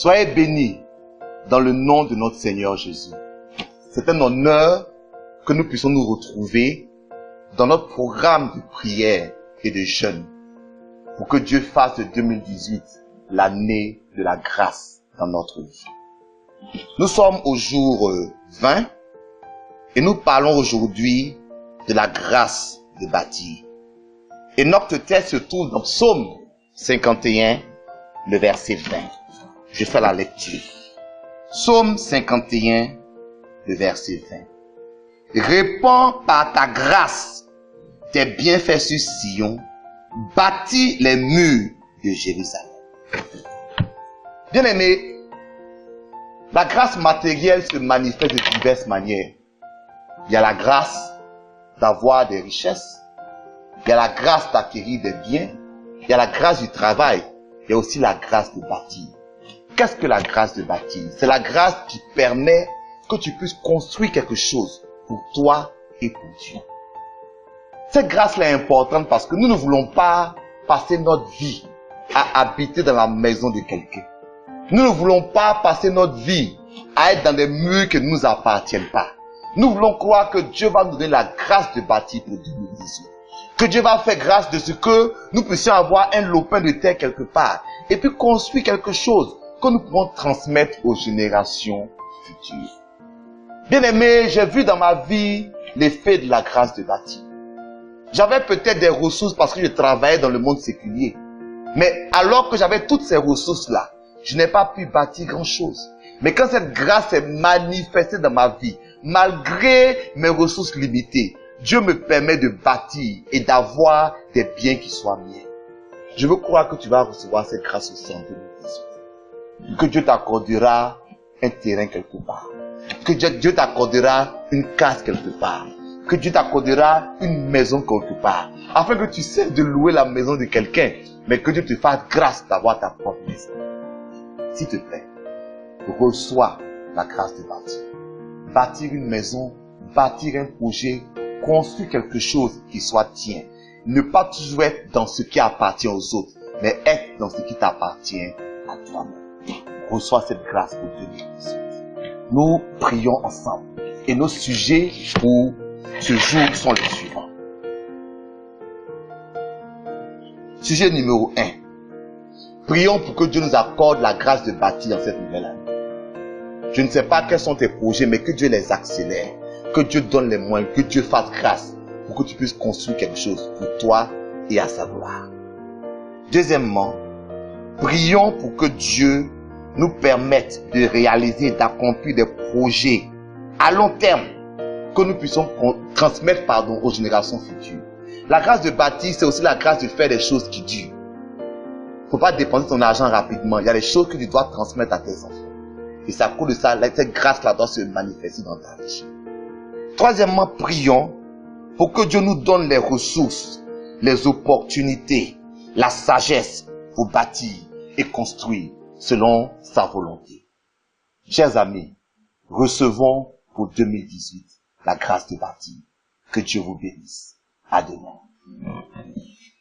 Soyez bénis dans le nom de notre Seigneur Jésus. C'est un honneur que nous puissions nous retrouver dans notre programme de prière et de jeûne pour que Dieu fasse de 2018 l'année de la grâce dans notre vie. Nous sommes au jour 20 et nous parlons aujourd'hui de la grâce de bâtir. Et notre texte se trouve dans Psaume 51, le verset 20. Je fais la lecture. Psaume 51, le verset 20. Répands par ta grâce tes bienfaits sur Sion, bâtis les murs de Jérusalem. Bien-aimés, la grâce matérielle se manifeste de diverses manières. Il y a la grâce d'avoir des richesses, il y a la grâce d'acquérir des biens, il y a la grâce du travail, il y a aussi la grâce de bâtir. Qu'est-ce que la grâce de bâtir? C'est la grâce qui permet que tu puisses construire quelque chose pour toi et pour Dieu. Cette grâce-là est importante parce que nous ne voulons pas passer notre vie à habiter dans la maison de quelqu'un. Nous ne voulons pas passer notre vie à être dans des murs qui ne nous appartiennent pas. Nous voulons croire que Dieu va nous donner la grâce de bâtir pour 2018. Que Dieu va faire grâce de ce que nous puissions avoir un lopin de terre quelque part. Et puis construire quelque chose que nous pouvons transmettre aux générations futures. Bien-aimé, j'ai vu dans ma vie l'effet de la grâce de bâtir. J'avais peut-être des ressources parce que je travaillais dans le monde séculier. Mais alors que j'avais toutes ces ressources-là, je n'ai pas pu bâtir grand-chose. Mais quand cette grâce s'est manifestée dans ma vie, malgré mes ressources limitées, Dieu me permet de bâtir et d'avoir des biens qui soient miens. Je veux croire que tu vas recevoir cette grâce aussi en 2018. Que Dieu t'accordera un terrain quelque part. Que Dieu t'accordera une case quelque part. Que Dieu t'accordera une maison quelque part. Afin que tu cesses de louer la maison de quelqu'un, mais que Dieu te fasse grâce d'avoir ta propre maison. S'il te plaît, reçois la grâce de bâtir. Bâtir une maison, bâtir un projet, construire quelque chose qui soit tien. Ne pas toujours être dans ce qui appartient aux autres, mais être dans ce qui t'appartient à toi-même. Reçois cette grâce pour 2018. Nous prions ensemble. Et nos sujets pour ce jour sont les suivants. Sujet numéro 1. Prions pour que Dieu nous accorde la grâce de bâtir dans cette nouvelle année. Je ne sais pas quels sont tes projets, mais que Dieu les accélère. Que Dieu donne les moyens, que Dieu fasse grâce pour que tu puisses construire quelque chose pour toi et à sa gloire. Deuxièmement, prions pour que Dieu nous permette de réaliser, d'accomplir des projets à long terme que nous puissions transmettre aux générations futures. La grâce de bâtir, c'est aussi la grâce de faire des choses qui durent. Il ne faut pas dépenser ton argent rapidement. Il y a des choses que tu dois transmettre à tes enfants. Et c'est à cause de ça, cette grâce-là doit se manifester dans ta vie. Troisièmement, prions pour que Dieu nous donne les ressources, les opportunités, la sagesse pour bâtir et construire selon sa volonté. Chers amis, recevons pour 2018 la grâce de bâtir. Que Dieu vous bénisse. À demain.